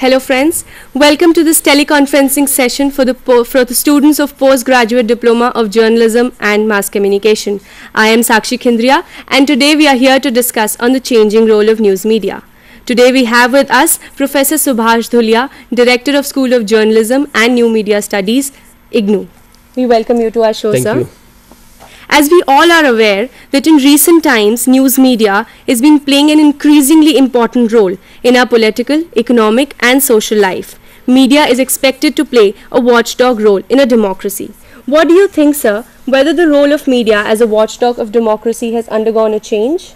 Hello friends, welcome to this teleconferencing session for the students of Postgraduate Diploma of Journalism and Mass Communication. I am Sakshi Khindriya and today we are here to discuss on the changing role of news media. Today we have with us Professor Subhash Dhuliya, Director of School of Journalism and New Media Studies, IGNOU. We welcome you to our show, sir. Thank you. As we all are aware that in recent times, news media is being playing an increasingly important role in our political, economic and social life. Media is expected to play a watchdog role in a democracy. What do you think, sir, whether the role of media as a watchdog of democracy has undergone a change?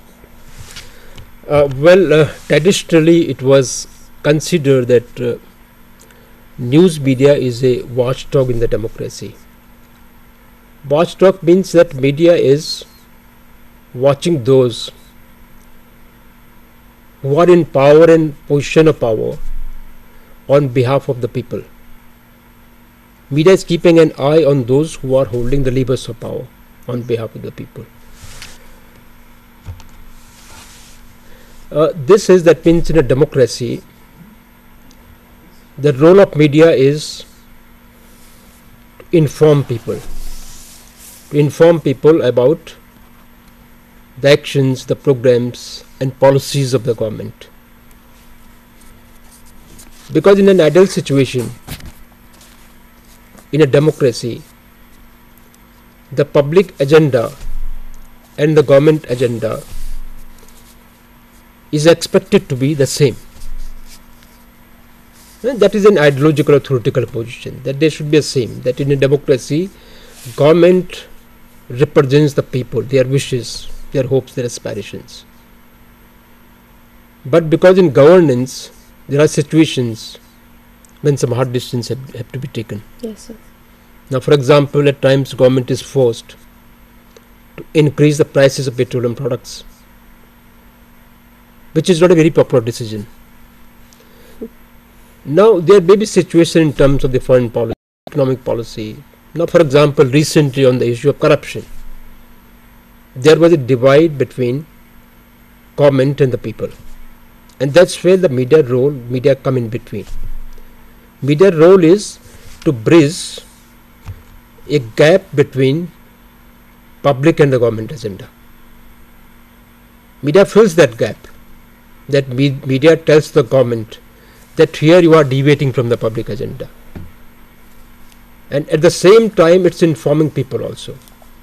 Traditionally it was considered that news media is a watchdog in the democracy. Watchdog means that media is watching those who are in power and position of power on behalf of the people. Media is keeping an eye on those who are holding the levers of power on behalf of the people. That means in a democracy, the role of media is to inform people about the actions, the programs and policies of the government. Because in an ideal situation, in a democracy, the public agenda and the government agenda is expected to be the same. And that is an ideological or theoretical position, that they should be the same, that in a democracy, government represents the people, their wishes, their hopes, their aspirations. But because in governance there are situations when some hard decisions have to be taken. Yes, sir. Now, for example, at times government is forced to increase the prices of petroleum products, which is not a very popular decision. Now, there may be situation in terms of the foreign policy, economic policy. Now, for example, recently on the issue of corruption, there was a divide between government and the people, and that's where the media come in between. Media role is to bridge a gap between public and the government agenda. Media fills that gap. That media tells the government that here you are deviating from the public agenda. And at the same time it's informing people also,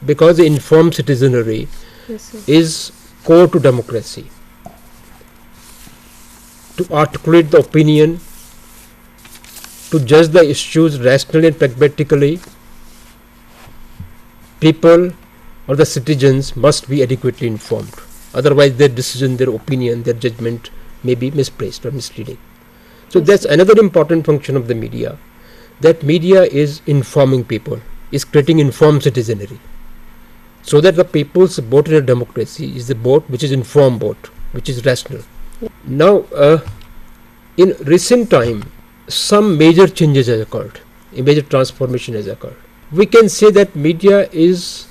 because the informed citizenry is core to democracy. To articulate the opinion, to judge the issues rationally and pragmatically, people or the citizens must be adequately informed. Otherwise their decision, their opinion, their judgment may be misplaced or misleading. So that's another important function of the media, that media is informing people, is creating informed citizenry, so that the people's vote in a democracy is the vote which is informed vote, which is rational. Now, in recent time, some major changes have occurred, a major transformation has occurred. We can say that media is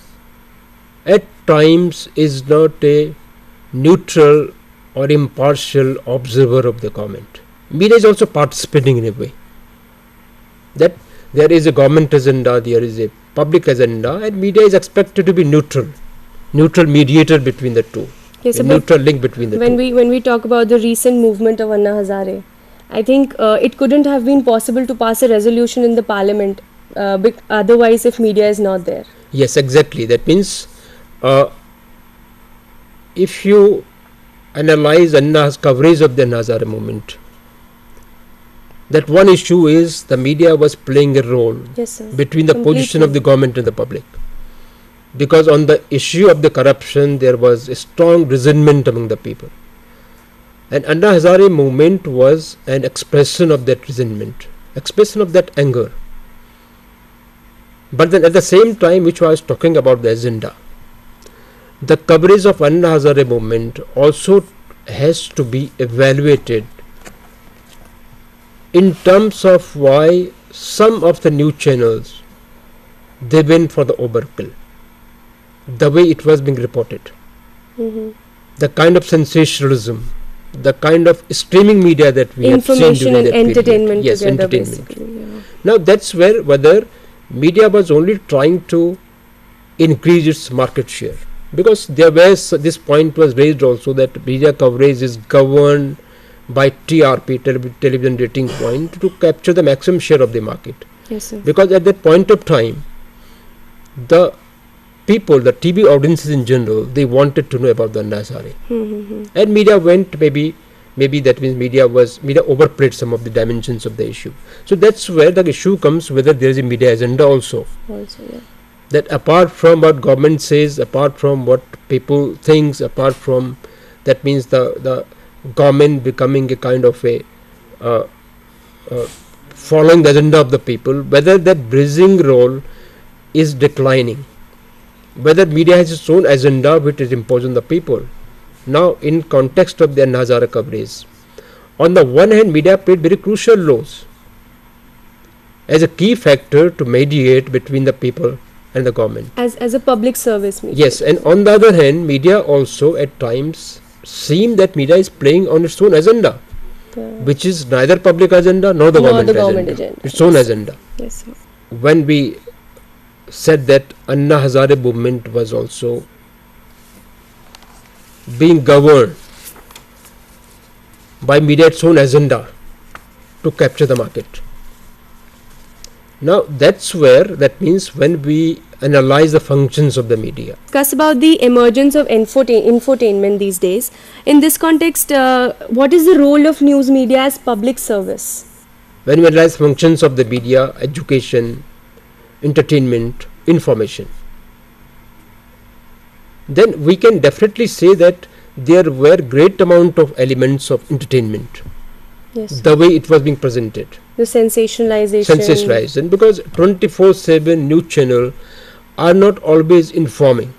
at times is not a neutral or impartial observer of the government. Media is also participating in a way, that there is a government agenda, there is a public agenda, and media is expected to be neutral mediator between the two, yes, a neutral link between the two. When we talk about the recent movement of Anna Hazare, I think it couldn't have been possible to pass a resolution in the parliament otherwise if media is not there. Yes, exactly. That means if you analyze Anna's coverage of the Anna Hazare movement, that one issue is the media was playing a role between the position of the government and the public, because on the issue of the corruption there was a strong resentment among the people, and Anna Hazare movement was an expression of that resentment, expression of that anger. But then at the same time, which I was talking about the agenda, the coverage of Anna Hazare movement also has to be evaluated in terms of why some of the news channels, they went for the overkill, the way it was being reported, the kind of sensationalism, the kind of streaming media that we have seen Information during and that period. entertainment Yes, together, entertainment. basically. Yeah. Now that's whether media was only trying to increase its market share, because there was this point was raised also that media coverage is governed by TRP, television rating point, to capture the maximum share of the market. Yes, sir. Because at that point of time, the people, the TV audiences in general, they wanted to know about the Anna Hazare. And media went, maybe that means media overplayed some of the dimensions of the issue. So that's where the issue comes, whether there is a media agenda also. Yeah. That apart from what government says, apart from what people thinks, apart from, that means the government becoming a kind of a following the agenda of the people, whether that bridging role is declining, whether media has its own agenda which is imposed on the people. Now, in context of the Anna Hazare coverage, on the one hand, media played very crucial roles as a key factor to mediate between the people and the government. As a public service media. Yes, and on the other hand, media also at times seem that media is playing on its own agenda, which is neither public agenda nor the government agenda. Its own agenda. Yes, sir. When we said that Anna Hazare movement was also being governed by media its own agenda to capture the market. Now that's where, that means when we analyze the functions of the media. Discuss about the emergence of infotainment these days. In this context, what is the role of news media as public service? When we analyze functions of the media, education, entertainment, information, then we can definitely say that there were great amount of elements of entertainment. Yes. The way it was being presented. The sensationalization. Because 24/7 news channel are not always informing.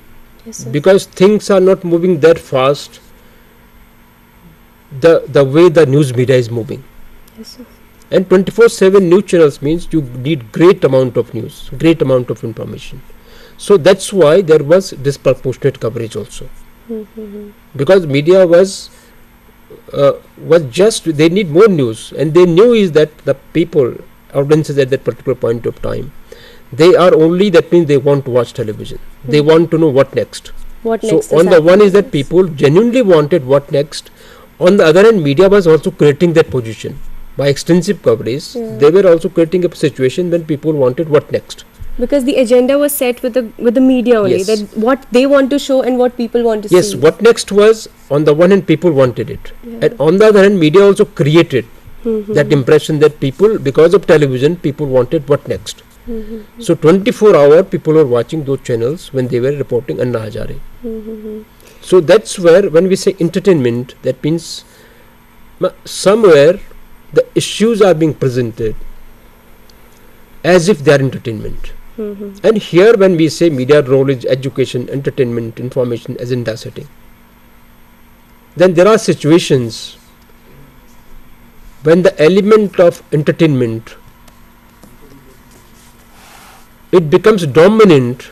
Yes, sir. Because things are not moving that fast the way the news media is moving. Yes, sir. And 24/7 news channels means you need great amount of news, great amount of information. So that's why there was disproportionate coverage also. Because media was just, they need more news, and they knew is that the people, audiences at that particular point of time, they are only, that means they want to watch television. They want to know what next. So on the one is that people genuinely wanted what next. On the other hand, media was also creating that position by extensive coverage. They were also creating a situation when people wanted what next. Because the agenda was set with the media only, Yes. that what they want to show and what people want to see. Yes, what next was, on the one hand people wanted it, and on the other hand media also created that impression that people, because of television, people wanted what next. So 24-hour people were watching those channels when they were reporting Anna Hazare. So that's where, when we say entertainment, that means somewhere the issues are being presented as if they are entertainment. And here when we say media role is education, entertainment, information, agenda setting, then there are situations when the element of entertainment, it becomes dominant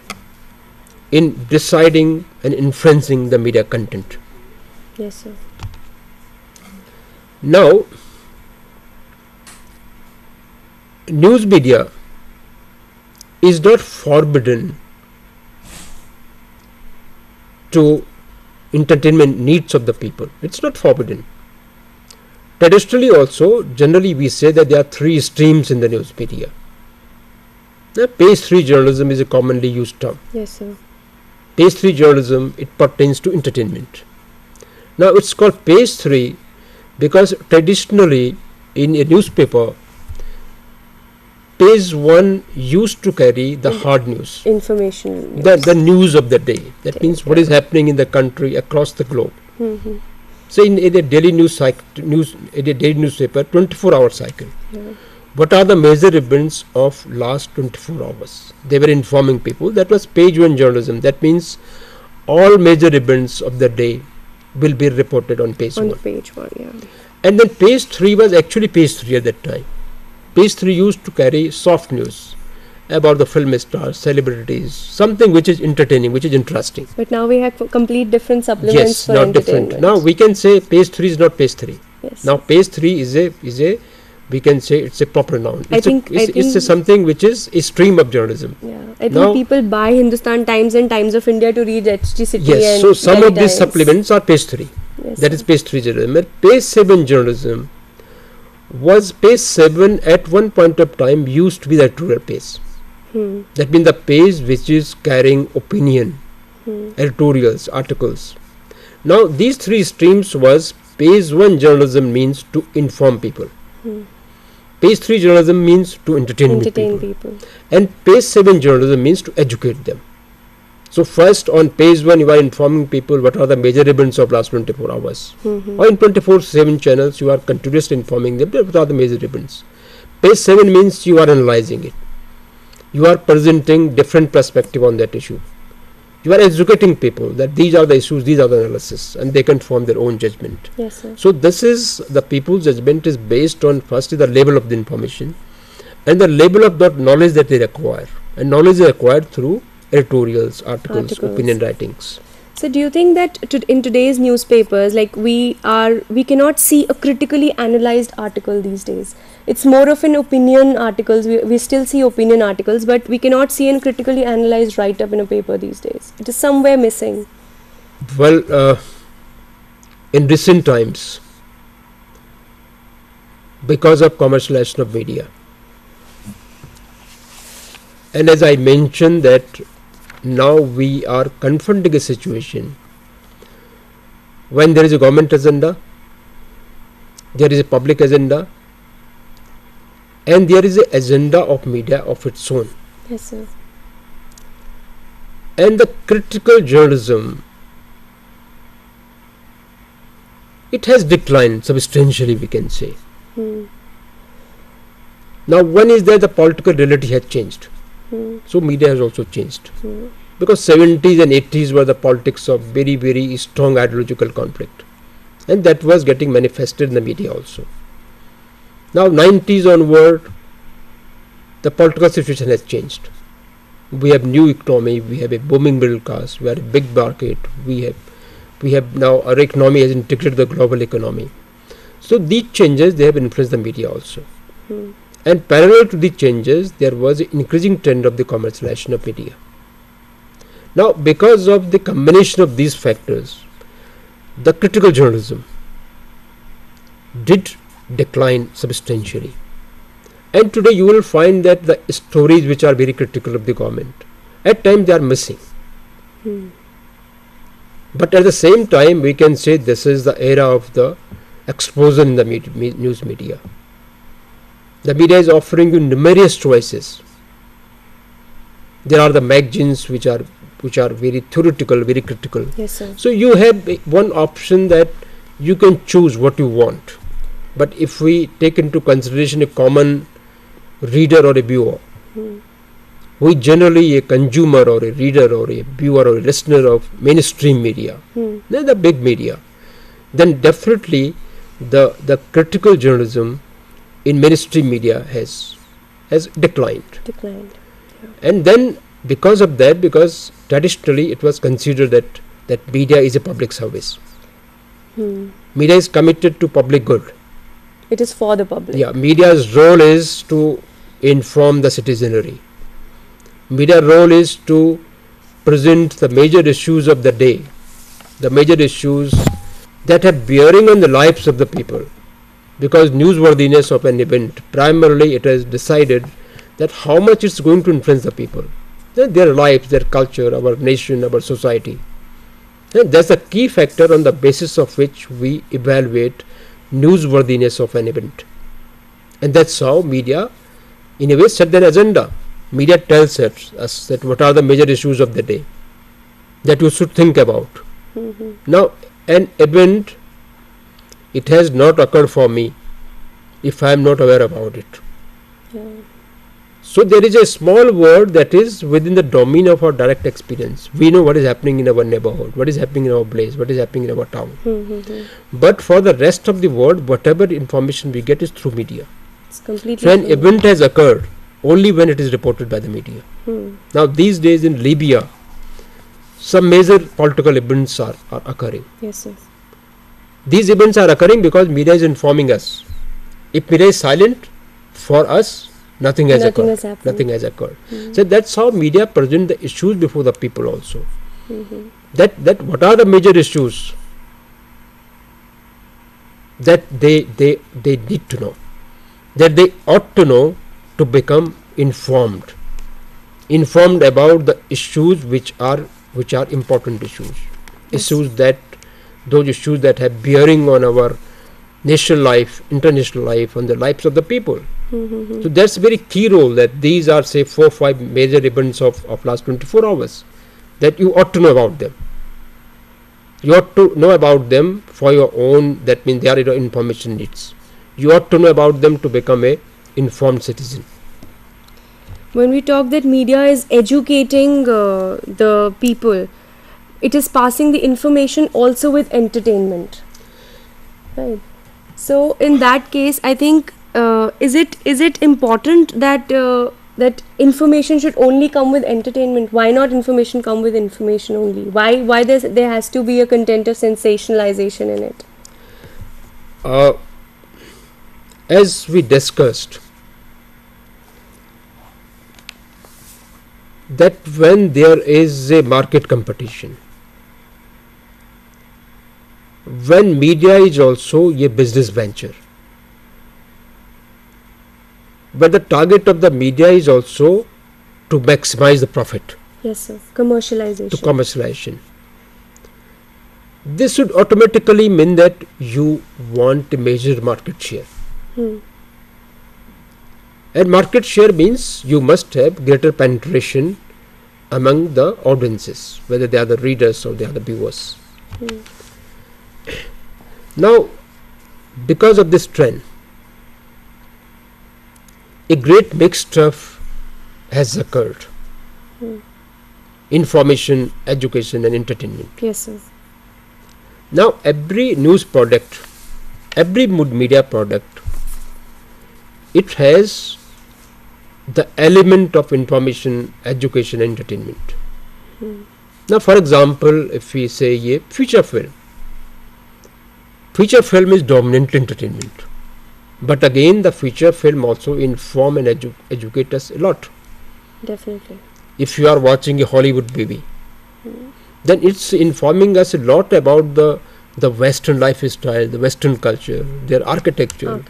in deciding and influencing the media content. Yes, sir. Now, news media is not forbidden to entertainment needs of the people. It's not forbidden. Traditionally also, generally we say that there are three streams in the news media. The page 3 journalism is a commonly used term. Yes, sir. Page 3 journalism, it pertains to entertainment. Now it's called page 3 because traditionally in a newspaper, page 1 used to carry the hard news, Information. the news of the day. That means what is happening in the country, across the globe. So in a daily daily newspaper, 24-hour cycle. What are the major events of last 24 hours? They were informing people. That was page 1 journalism. That means all major events of the day will be reported on page 1. On page 1, yeah. And then page 3 was actually page 3 at that time. Page 3 used to carry soft news, about the film stars, celebrities, something which is entertaining, which is interesting. But now we have complete different supplements Yes, for not entertainment. different. Now we can say page 3 is not page 3. Yes. Now page 3 is a we can say it's a proper noun. I think It's a something which is a stream of journalism. Yeah, I think Now- people buy Hindustan Times and Times of India to read HG City. Yes, and so some Delhi of these Times. supplements are page 3. Yes, That sir. is page 3 journalism. And page 7 journalism was page 7 at one point of time used to be the editorial page. That means the page which is carrying opinion, editorials, articles. Now these 3 streams was page 1 journalism means to inform people. Page 3 journalism means to entertain people. And page 7 journalism means to educate them. So first on page 1 you are informing people what are the major events of last 24 hours. Or in 24/7 channels you are continuously informing them what are the major events. Page 7 means you are analyzing it. You are presenting different perspective on that issue. You are educating people that these are the issues, these are the analysis, and they can form their own judgment. Yes, sir. So this is the people's judgment is based on first is the level of the information and the level of that knowledge that they acquire. And knowledge is acquired through editorials, articles, opinion writings. So do you think that in today's newspapers, like we cannot see a critically analyzed article these days? It's more of an opinion articles. We still see opinion articles, but we cannot see a critically analyzed write-up in a paper these days. It is somewhere missing. Well, in recent times, because of commercialization of media, and as I mentioned that now we are confronting a situation when there is a government agenda, there is a public agenda, and there is an agenda of media of its own. Yes, sir. And the critical journalism, it has declined substantially, we can say. Now one is that the political reality has changed. So media has also changed. Because 70s and 80s were the politics of very, very strong ideological conflict. And that was getting manifested in the media also. Now 90s onward, the political situation has changed. We have new economy, we have a booming middle class, we have a big market, we have now our economy has integrated the global economy. So these changes, they have influenced the media also. And parallel to these changes, there was an increasing trend of the commercialization of media. Now, because of the combination of these factors, the critical journalism did decline substantially. And today you will find that the stories which are very critical of the government, at times they are missing. But at the same time, we can say this is the era of the explosion in the news media. The media is offering you numerous choices. There are the magazines which are very theoretical, very critical. Yes, sir. So you have one option that you can choose what you want. But if we take into consideration a common reader or a viewer, who is generally a consumer or a reader or a viewer or a listener of mainstream media, they're the big media, then definitely the critical journalism in mainstream media has declined. And then because of that, because traditionally it was considered that media is a public service. Media is committed to public good. It is for the public. Yeah, media's role is to inform the citizenry. Media role is to present the major issues of the day, the major issues that have bearing on the lives of the people. Because newsworthiness of an event, primarily it has decided that how much it's going to influence the people, their lives, their culture, our nation, our society. And that's a key factor on the basis of which we evaluate newsworthiness of an event. And that's how media in a way set an agenda. Media tells us that what are the major issues of the day that you should think about. Now an event, it has not occurred for me if I am not aware about it. So there is a small world that is within the domain of our direct experience. We know what is happening in our neighborhood, what is happening in our place, what is happening in our town. But for the rest of the world, whatever information we get is through media. It's completely So an event has occurred only when it is reported by the media. Now these days in Libya, some major political events are occurring. Yes, yes. These events are occurring because media is informing us. If media is silent, for us, nothing has occurred. Nothing has occurred. So that's how media present the issues before the people also. That what are the major issues that they need to know, that they ought to know to become informed about the issues which are important issues. Yes. Those issues that have bearing on our national life, international life, on the lives of the people. So that's a very key role, that these are say 4 or 5 major events of last 24 hours that you ought to know about them. You ought to know about them for your own, that means they are your information needs. You ought to know about them to become a informed citizen. When we talk that media is educating the people, it is passing the information also with entertainment, right? So in that case, I think is it important that that information should only come with entertainment? Why not information come with information only? Why there has to be a content of sensationalization in it? As we discussed, that when there is a market competition, when media is also a business venture, but the target of the media is also to maximize the profit. Yes, sir. Commercialization. This should automatically mean that you want a major market share. And market share means you must have greater penetration among the audiences, whether they are the readers or they are the viewers. Now, because of this trend, a great mixed stuff has occurred. Information, education and entertainment. Yes, sir. Now every news product, every media product, it has the element of information, education and entertainment. Now for example, if we say a feature film is dominant entertainment. But again, the feature film also inform and educate us a lot. Definitely. If you are watching a Hollywood movie, then it's informing us a lot about the Western lifestyle, the Western culture, their architecture,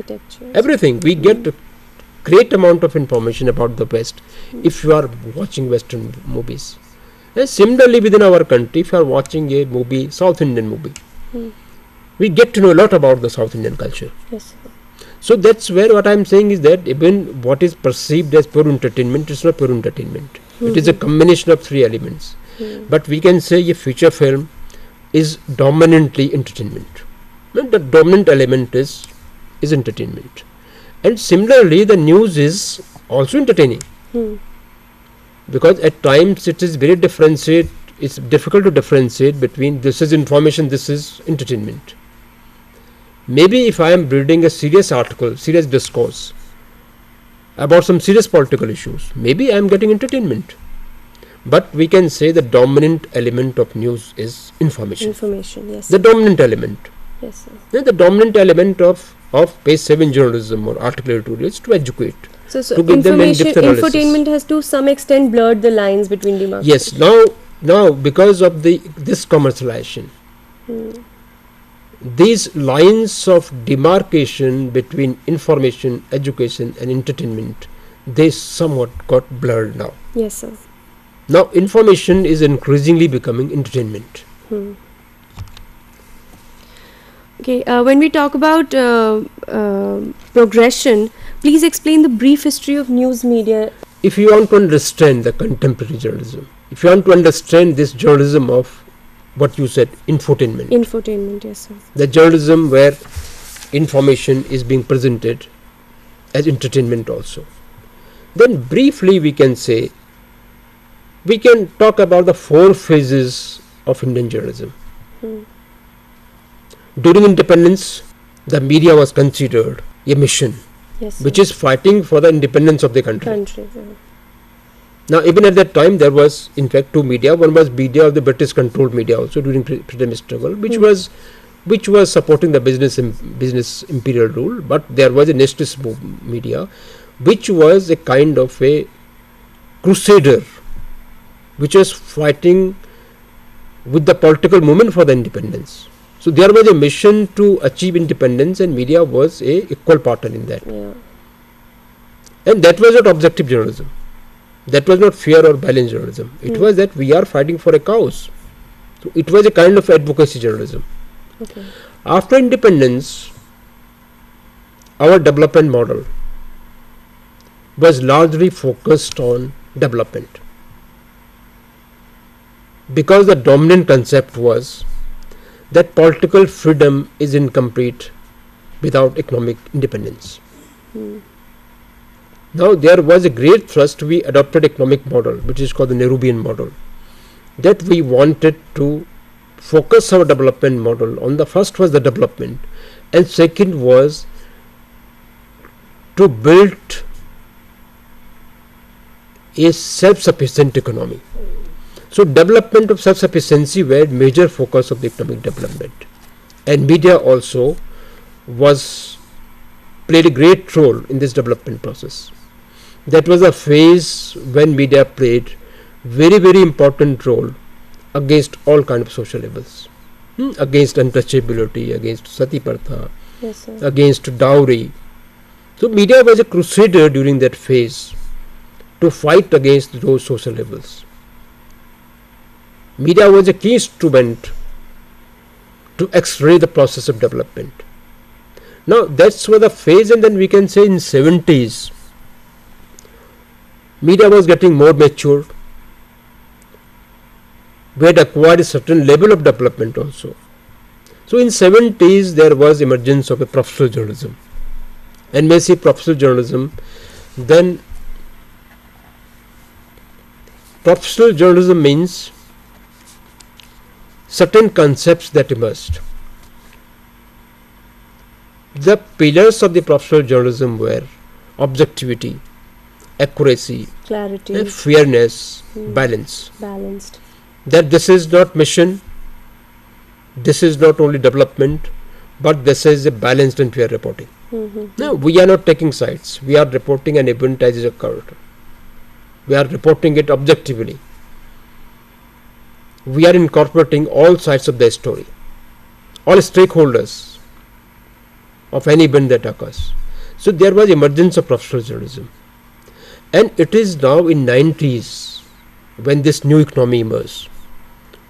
everything. We get a great amount of information about the West if you are watching Western movies. And similarly, within our country, if you are watching a movie, South Indian movie, we get to know a lot about the South Indian culture. Yes. So that's where what I am saying is that even what is perceived as pure entertainment is not pure entertainment. It is a combination of 3 elements. But we can say a feature film is dominantly entertainment. And the dominant element is entertainment. And similarly, the news is also entertaining. Because at times it is very differentiate. It's difficult to differentiate between this is information, this is entertainment. Maybe if I am reading a serious article, serious discourse about some serious political issues, maybe I am getting entertainment. But we can say the dominant element of news is information. Information, yes. The dominant element. Yes, sir. Then the dominant element of page 7 journalism or article editorial is to educate. So to give them infotainment has to some extent blurred the lines between demarcation. Yes, now because of this commercialization, these lines of demarcation between information, education and entertainment, they somewhat got blurred now. Yes, sir. Now information is increasingly becoming entertainment. Okay, when we talk about progression, please explain the brief history of news media. If you want to understand the contemporary journalism, if you want to understand this journalism of what you said, infotainment. Infotainment, yes, sir. The journalism where information is being presented as entertainment also. Then briefly we can say, we can talk about the 4 phases of Indian journalism. During independence, the media was considered a mission. Yes, which sir. is fighting for the independence of the country. Country. Now, even at that time, there was, in fact, two media. One was media of the British-controlled media also during freedom struggle, which was supporting the business imperial rule. But there was a nationalist media, which was a kind of a crusader, which was fighting with the political movement for the independence. So there was a mission to achieve independence, and media was a equal partner in that. Yeah. And that was not objective journalism. That was not fair or balanced journalism. It was that we are fighting for a cause. So it was a kind of advocacy journalism. Okay. After independence, our development model was largely focused on development, because the dominant concept was that political freedom is incomplete without economic independence. Now there was a great thrust. We adopted economic model, which is called the Nehruvian model, that we wanted to focus our development model on. The first was the development, and second was to build a self-sufficient economy. So development of self-sufficiency were major focus of the economic development, and media also played a great role in this development process. That was a phase when media played very, very important role against all kind of social evils, against untouchability, against sati pratha, Yes, sir. against dowry. So media was a crusader during that phase to fight against those social evils. Media was a key instrument to accelerate the process of development. Now that's what the phase, and then we can say in 70s, media was getting more mature. We had acquired a certain level of development also. So in 70s there was emergence of a professional journalism. And when we say professional journalism, then professional journalism means certain concepts that emerged. The pillars of the professional journalism were objectivity, accuracy, Clarity. fairness, balance. Balanced. That this is not mission, this is not only development, but this is a balanced and fair reporting. No, we are not taking sides. We are reporting an event as it occurred. We are reporting it objectively. We are incorporating all sides of the story, all stakeholders of any event that occurs. So there was emergence of professional journalism, and it is now in 90s when this new economy emerged,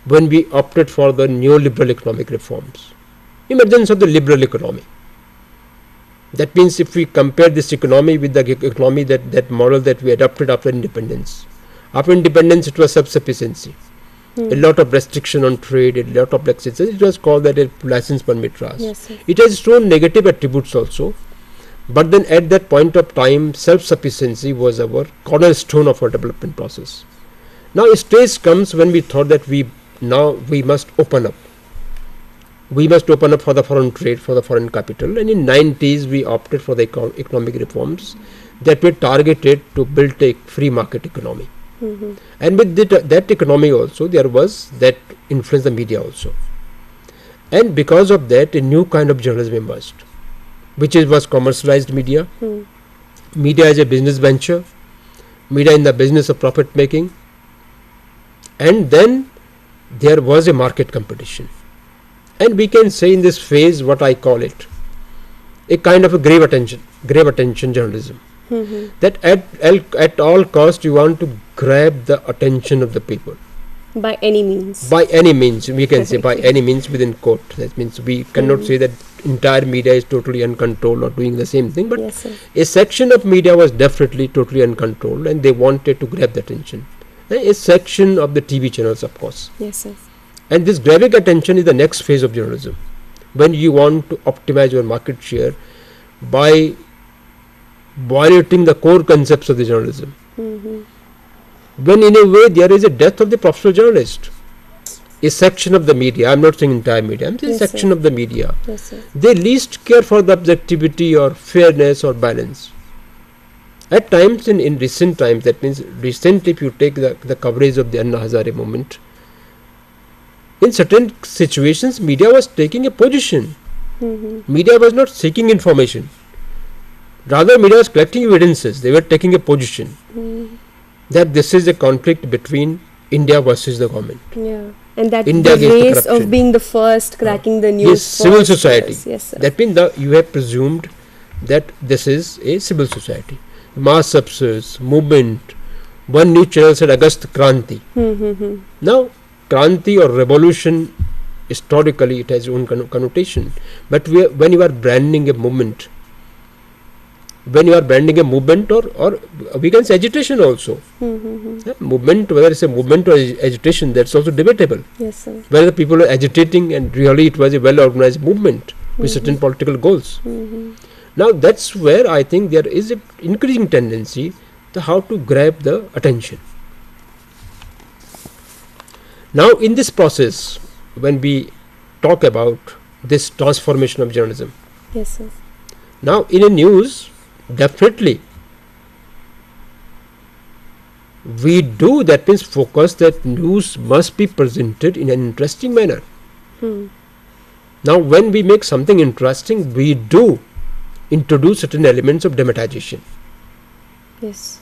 when we opted for the neoliberal economic reforms, emergence of the liberal economy. That means if we compare this economy with the economy, that model that we adopted after independence. After independence it was self-sufficiency. A lot of restriction on trade, a lot of licenses. It was called that a license permit trust. Yes, sir. It has shown negative attributes also. But then at that point of time, self-sufficiency was our cornerstone of our development process. Now a stage comes when we thought that we must open up. We must open up for the foreign trade, for the foreign capital, and in 90s we opted for the economic reforms that were targeted to build a free market economy. And with that economy also, there was that influence the media also. And because of that, a new kind of journalism emerged, which was commercialized media. Media as a business venture, media in the business of profit making, and then there was a market competition. And we can say in this phase, what I call it, a kind of a grave attention journalism. That at all cost you want to grab the attention of the people. By any means. By any means, we can say by any means within quote. That means we cannot say that entire media is totally uncontrolled or doing the same thing, but Yes, sir. a section of media was definitely totally uncontrolled and they wanted to grab the attention. A section of the TV channels, of course. Yes, sir. And this grabbing attention is the next phase of journalism, when you want to optimize your market share by violating the core concepts of the journalism. When in a way there is a death of the professional journalist. a section of the media, I'm not saying entire media, I'm saying Yes, section sir. of the media, Yes, sir. they least care for the objectivity or fairness or balance. At times, in recent times, that means recently, if you take the coverage of the Anna Hazare movement, in certain situations, media was taking a position. Media was not seeking information. Rather, media was collecting evidences. They were taking a position that this is a conflict between India versus the government. Yeah. And that India the against the race corruption. of being the first cracking the news. Yes, civil first, society. Yes, sir. That means you have presumed that this is a civil society. Mass upsurge, movement. One news channel said Agast Kranti. Now, Kranti or revolution, historically it has its own connotation. But when you are branding a movement, or we can say agitation also. Movement, whether it's a movement or agitation, that's also debatable. Yes, sir. Whether the people are agitating and really it was a well organized movement with certain political goals. Now that's where I think there is an increasing tendency to how to grab the attention. Now in this process, when we talk about this transformation of journalism, Yes, sir. now in a news, definitely we do, that means focus that news must be presented in an interesting manner. Now when we make something interesting, we do introduce certain elements of dramatization. Yes.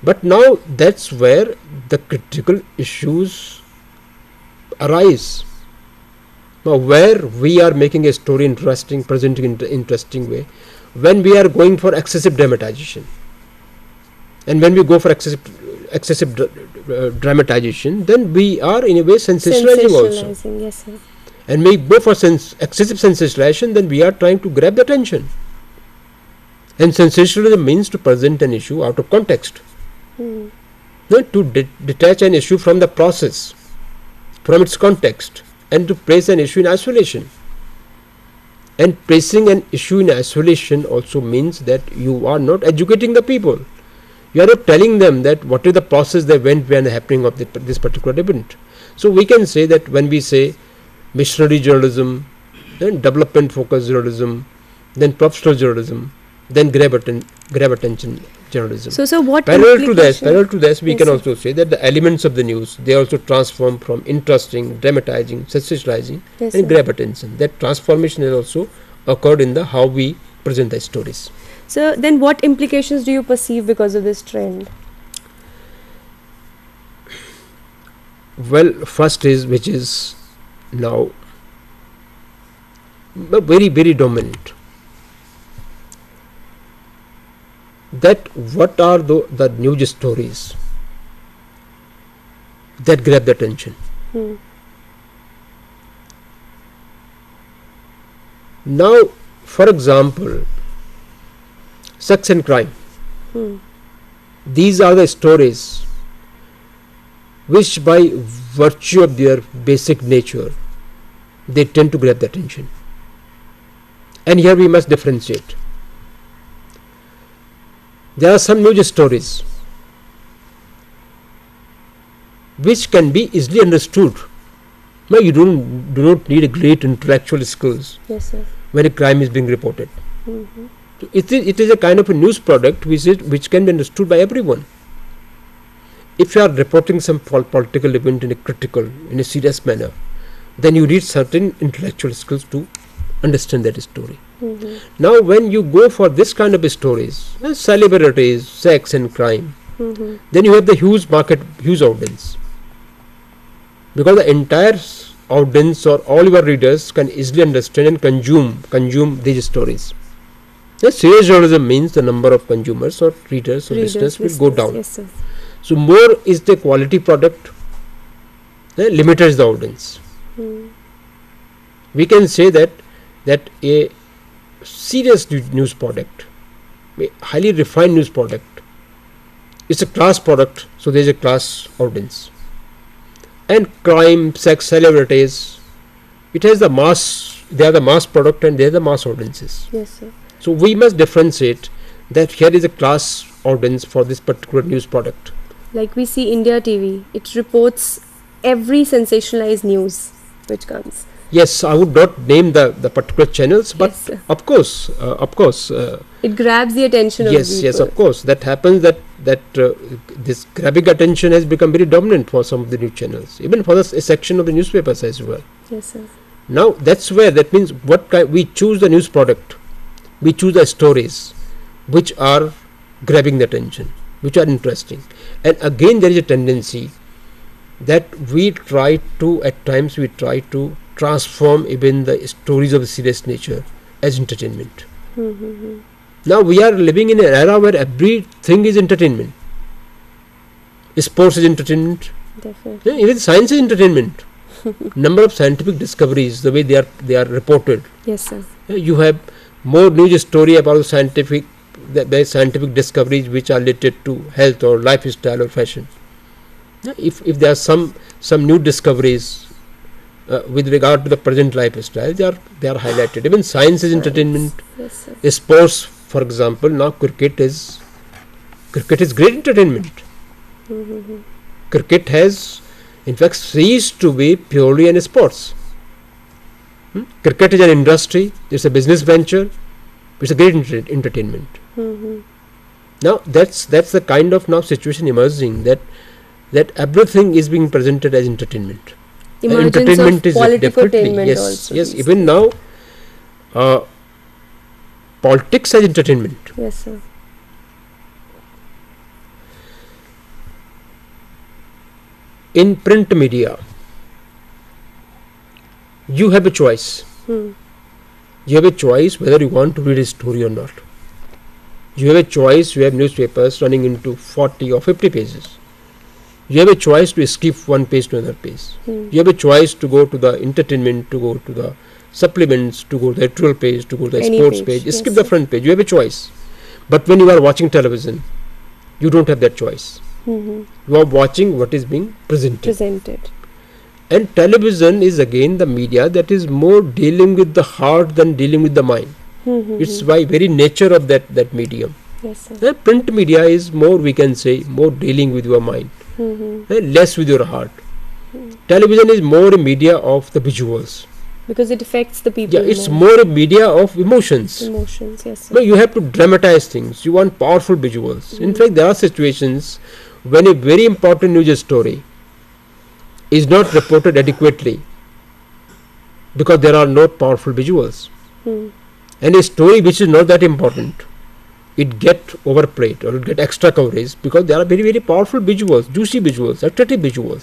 But now that's where the critical issues arise. Now where we are making a story interesting, presenting in an interesting way, when we are going for excessive dramatization. And when we go for excessive dramatization, then we are in a way sensationalizing also. Yes, sir. And we go for excessive sensationalization, then we are trying to grab the attention. And sensationalism means to present an issue out of context. Not to detach an issue from the process, from its context, and to place an issue in isolation. And placing an issue in isolation also means that you are not educating the people. You are not telling them that what is the process that went behind the happening of this particular event. So we can say that when we say missionary journalism, then development focused journalism, then professional journalism, then grab attention journalism. So what Parallel to this, we Yes, can sir. also say that the elements of the news, they also transform from interesting, dramatizing, sensationalizing, Yes, and sir. grab attention. That transformation has also occurred in the how we present the stories. So then what implications do you perceive because of this trend? Well, first is, which is now very, very dominant, that what are the news stories that grab the attention. Now, for example, sex and crime. These are the stories which, by virtue of their basic nature, they tend to grab the attention. And here we must differentiate. There are some news stories which can be easily understood. Now you do not need a great intellectual skills Yes, sir. when a crime is being reported. It is a kind of a news product which can be understood by everyone. If you are reporting some political event in a serious manner, then you need certain intellectual skills to understand that story. Now when you go for this kind of stories, celebrities, sex and crime, then you have the huge audience. Because the entire audience or all your readers can easily understand and consume these stories. The serious journalism means the number of consumers or readers or listeners will go down. Yes, sir. So more is the quality product, limited the audience. We can say that a serious news product, a highly refined news product, is a class product, so there is a class audience. And crime, sex, celebrities, it has the mass, they are the mass product and they are the mass audiences. Yes, sir. So we must differentiate that here is a class audience for this particular news product. Like we see India TV, it reports every sensationalized news which comes. Yes, I would not name the particular channels, but Yes, sir. of course, It grabs the attention of people. yes, of course, that happens. That this grabbing attention has become very dominant for some of the news channels, even for a section of the newspapers as well. Yes, sir. Now that's where that means we choose the news product, we choose the stories which are grabbing the attention, which are interesting, and again there is a tendency that we try to transform even the stories of a serious nature as entertainment. Now we are living in an era where everything is entertainment. Sports is entertainment. Definitely. Even science is entertainment. Number of scientific discoveries, the way they are reported. Yes, sir. You have more news story about scientific discoveries which are related to health or lifestyle or fashion. If there are some new discoveries with regard to the present lifestyle, they are highlighted. Even science is entertainment. Yes, sir. Sports, for example, now cricket is great entertainment. Cricket has in fact ceased to be purely an sports. Cricket is an industry, it's a business venture, it's a great entertainment. Now that's the kind of now situation emerging that everything is being presented as entertainment. Emergence Entertainment of is quality definitely, entertainment yes, also. yes. these Even now, politics as entertainment. days. Yes, sir. In print media, you have a choice. You have a choice whether you want to read a story or not. You have a choice. You have newspapers running into 40 or 50 pages. You have a choice to skip one page to another page. You have a choice to go to the entertainment, to go to the supplements, to go to the editorial page, to go to the Any sports page, page, yes, skip the sir. front page. You have a choice. But when you are watching television, you don't have that choice. You are watching what is being presented. And television is again the media that is more dealing with the heart than dealing with the mind. It's by very nature of that medium. Yes, sir. The print media is more, we can say, more dealing with your mind, and less with your heart. Television is more a media of the visuals. Because it affects the people. Yeah, it's more a media of emotions. Emotions. Yes, sir. No, you have to dramatize things. You want powerful visuals. In fact, there are situations when a very important news story is not reported adequately because there are no powerful visuals. And a story which is not that important, it get overplayed or it get extra coverage because there are very, very powerful visuals, juicy visuals, attractive visuals.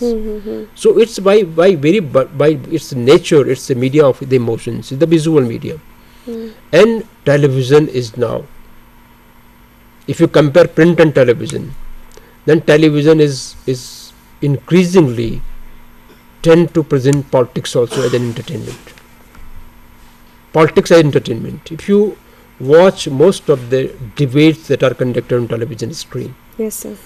So it's by its nature, it's the media of the emotions, it's the visual medium. And television is now, if you compare print and television, then television is increasingly tend to present politics also as an entertainment. Politics as entertainment. If you watch most of the debates that are conducted on television screen, Yes, sir.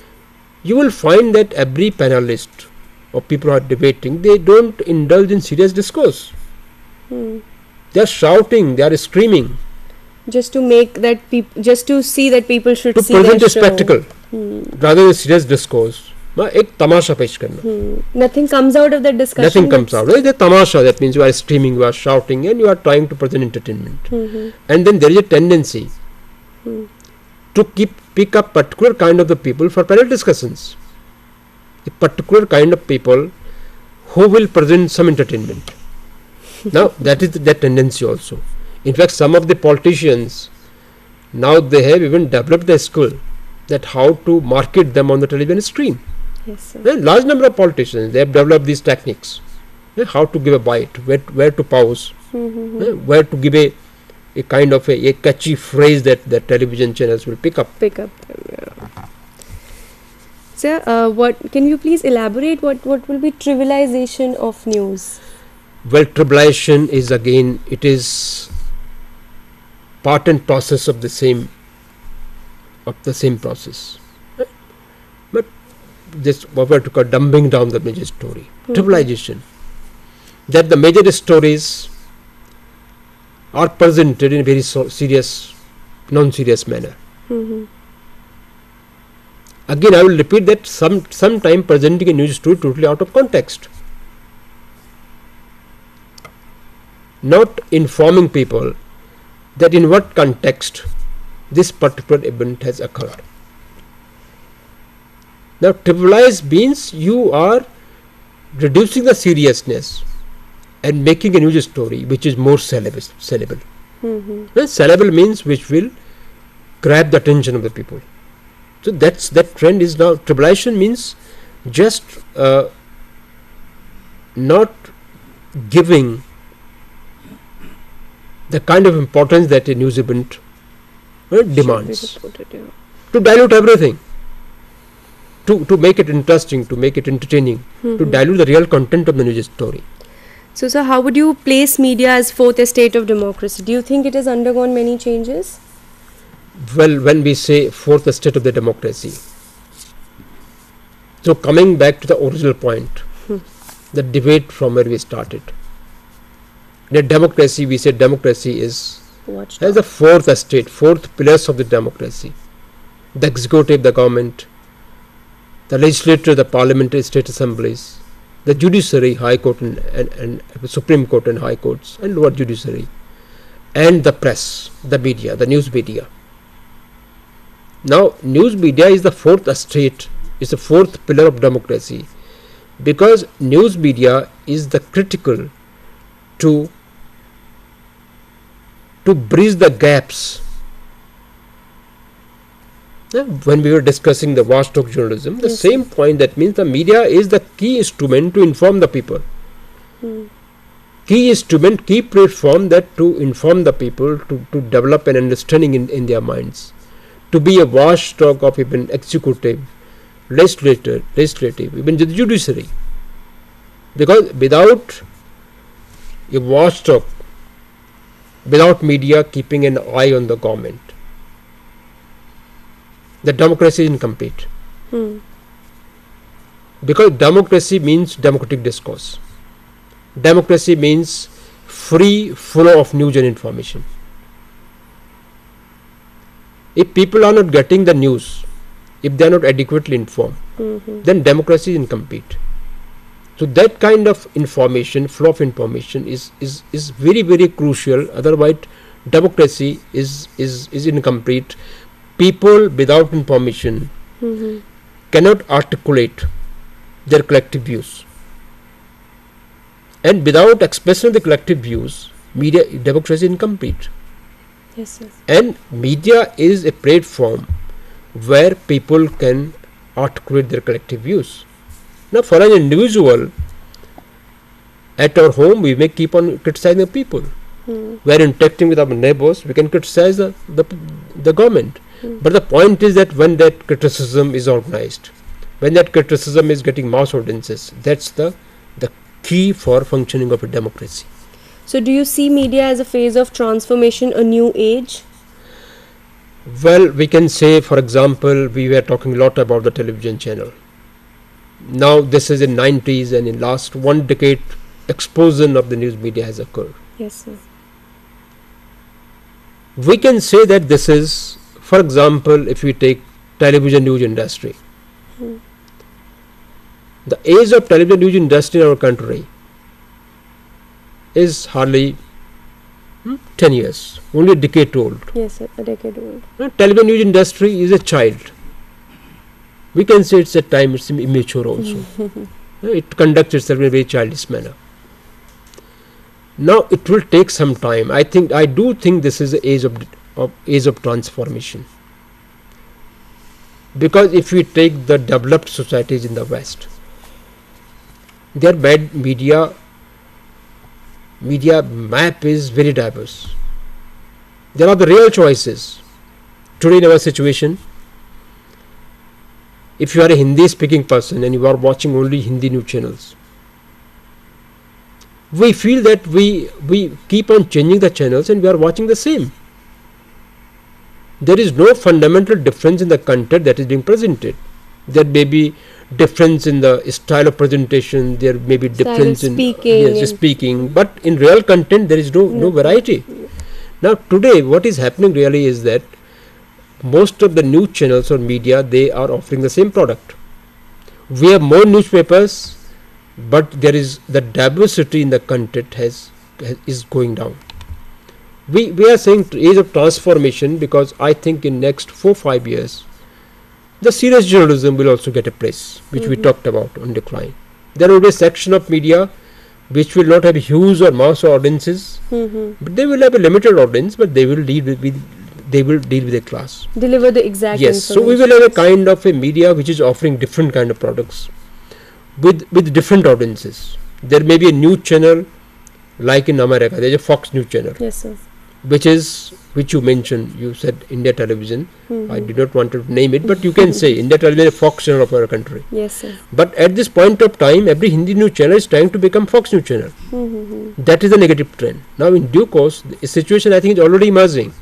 you will find that every panelist or people who are debating, they don't indulge in serious discourse. They are shouting, they are screaming Just to make that just to see that people should to see present their a spectacle rather than serious discourse. एक तमाशा पेश करना. Nothing comes out of that discussion. Nothing comes out. It's a tamasha. That means you are screaming, you are shouting, and you are trying to present entertainment. And then there is a tendency to pick up particular kind of the people for panel discussions. A particular kind of people who will present some entertainment. Now that is that tendency also. In fact, some of the politicians now they have even developed the skill that how to market them on the television screen. Yes, sir. A large number of politicians, they have developed these techniques. How to give a bite, where to pause, where to give a kind of a catchy phrase that television channels will pick up. Yeah. Sir, what can you please elaborate what will be trivialization of news? Well, trivialization is again, it is part and process of the same process. But just what we call dumbing down the major story. Trivialization. That the major stories are presented in a very serious, non-serious manner. Again, I will repeat that sometime presenting a news story totally out of context. not informing people that in what context this particular event has occurred. Now, trivialize means you are reducing the seriousness and making a news story which is more sellable. Sellable means which will grab the attention of the people. So that trend is now. Trivialization means just not giving the kind of importance that a news event demands. To dilute everything, to make it interesting, to make it entertaining, to dilute the real content of the news story. So, sir, how would you place media as fourth estate of democracy? Do you think it has undergone many changes? Well, when we say fourth estate of the democracy, so coming back to the original point, the debate from where we started. In a democracy, we say democracy is as the fourth estate, fourth pillars of the democracy. The executive, the government, the legislature, the parliamentary state assemblies, the judiciary, high court and Supreme Court and high courts and lower judiciary, and the press, the media, the news media. Now, news media is the fourth estate, is the fourth pillar of democracy, because news media is the critical to bridge the gaps. When we were discussing the watchdog journalism, the same point, that means the media is the key instrument to inform the people. Key instrument, key platform that to inform the people, to develop an understanding in their minds, to be a watchdog of even executive, legislative, even the judiciary. Because without a watchdog, without media keeping an eye on the government, the democracy is incomplete. Because democracy means democratic discourse. Democracy means free flow of news and information. If people are not getting the news, if they are not adequately informed, then democracy is incomplete. So that kind of information, flow of information is very, very crucial. Otherwise, democracy is incomplete. People without information cannot articulate their collective views. And without expressing the collective views, democracy is incomplete. Yes, yes. And media is a platform where people can articulate their collective views. Now, for an individual, at our home, we may keep on criticizing the people. We are interacting with our neighbors, we can criticize the government. But the point is that when that criticism is organized, when that criticism is getting mass audiences, that's the key for functioning of a democracy. So, do you see media as a phase of transformation, a new age? Well, we can say, for example, we were talking a lot about the television channel. Now, this is in 90s, and in last one decade, explosion of the news media has occurred. Yes, sir. We can say that this is, for example, if we take television news industry, the age of television news industry in our country is hardly 10 years, only a decade old. Yes, sir, a decade old. Television news industry is a child. We can say it's at time it's immature also. It conducts itself in a very childish manner. Now it will take some time. I do think this is the age of transformation. Because if we take the developed societies in the West, their media map is very diverse. There are the real choices. Today in our situation, if you are a Hindi speaking person and you are watching only Hindi news channels, we feel that we keep on changing the channels and we are watching the same. There is no fundamental difference in the content that is being presented. There may be difference in the style of presentation, there may be difference in speaking, but in real content there is no variety. Now today what is happening really is that most of the news channels or media, they are offering the same product. We have more newspapers, but there is the diversity in the content has is going down. We are saying age of transformation because I think in next 4-5 years the serious journalism will also get a place, which we talked about on decline. There will be a section of media which will not have huge or mass audiences, but they will have a limited audience, but they will deal with a class. Deliver the exact Yes, so we will have a kind of a media which is offering different kind of products with different audiences. There may be a news channel like in America, there is a Fox News channel. Yes, sir. Which you mentioned, you said India Television. I did not want to name it, but you can say India Television is a Fox channel of our country. Yes, sir. But at this point of time, every Hindi news channel is trying to become Fox News channel. That is a negative trend. Now in due course, the situation I think is already emerging.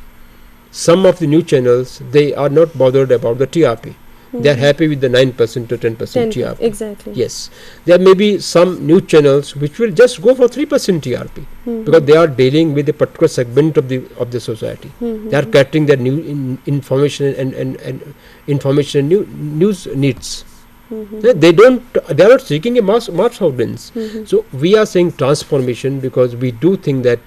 Some of the news channels, they are not bothered about the TRP. They are happy with the 9% to 10% TRP. Exactly. Yes. There may be some news channels which will just go for 3% TRP because they are dealing with a particular segment of the society. They are catering their new information and information news needs. They are not seeking a mass audience. So we are saying transformation because we do think that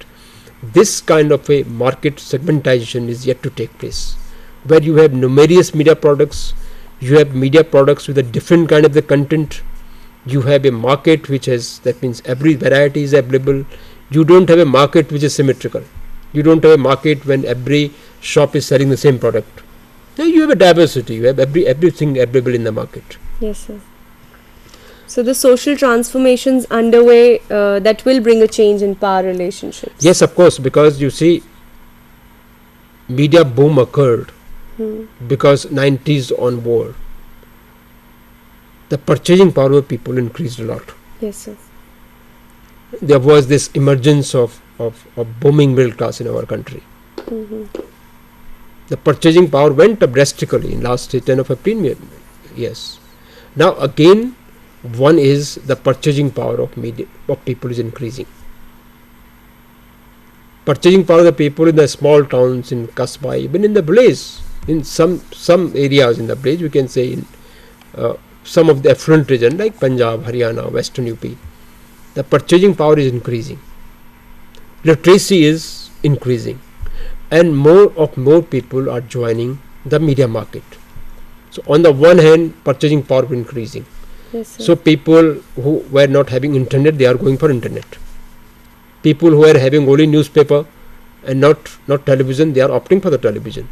this kind of a market segmentation is yet to take place, where you have numerous media products. You have media products with a different kind of the content. You have a market which has, that means every variety is available. You don't have a market which is symmetrical. You don't have a market when every shop is selling the same product. Now you have a diversity. You have everything available in the market. Yes, sir. So the social transformations underway that will bring a change in power relationships. Yes, of course, because you see, media boom occurred. Because 90s onward, the purchasing power of people increased a lot. Yes, sir. There was this emergence of booming middle class in our country. The purchasing power went up drastically in last 10 or 15 years. Now again, one is the purchasing power of people is increasing. Purchasing power of the people in the small towns, in Kasba, even in the village. In some areas in the village, we can say in some of the affluent region like Punjab, Haryana, Western UP, the purchasing power is increasing. Literacy is increasing, and more people are joining the media market. So on the one hand, purchasing power is increasing. Yes, sir. So people who were not having internet, they are going for internet. People who are having only newspaper and not television, they are opting for the television.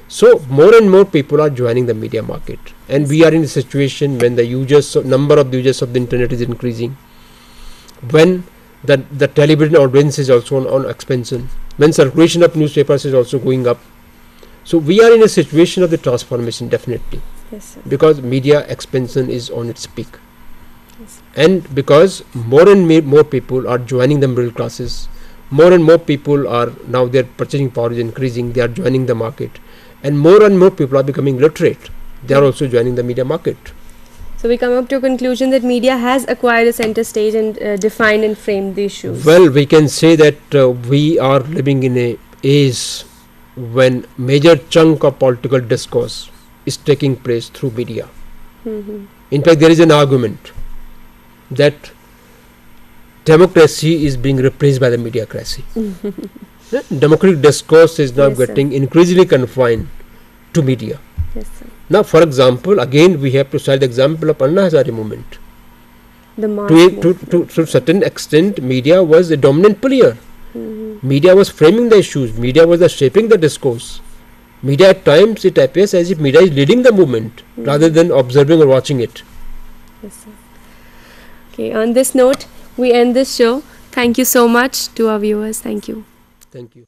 So more and more people are joining the media market, and we are in a situation when the number of users of the internet is increasing, when the television audience is also on expansion, when circulation of newspapers is also going up. So we are in a situation of the transformation, definitely. Yes, sir. Because media expansion is on its peak. Yes. And because more and more people are joining the middle classes, more and more people are now, their purchasing power is increasing, they are joining the market, and more people are becoming literate, they are also joining the media market. So we come up to a conclusion that media has acquired a center stage and defined and framed the issues. Well, we can say that we are living in a age when major chunk of political discourse is taking place through media. In fact, there is an argument that democracy is being replaced by the mediacracy. Democratic discourse is now getting increasingly confined to media. Yes, sir. Now, for example, again we have to cite the example of Anna Hazare movement. The mass To a certain extent, media was a dominant player. Media was framing the issues. Media was shaping the discourse. Media at times, it appears as if media is leading the movement rather than observing or watching it. Yes, sir. Okay, on this note, we end this show. Thank you so much to our viewers. Thank you. Thank you.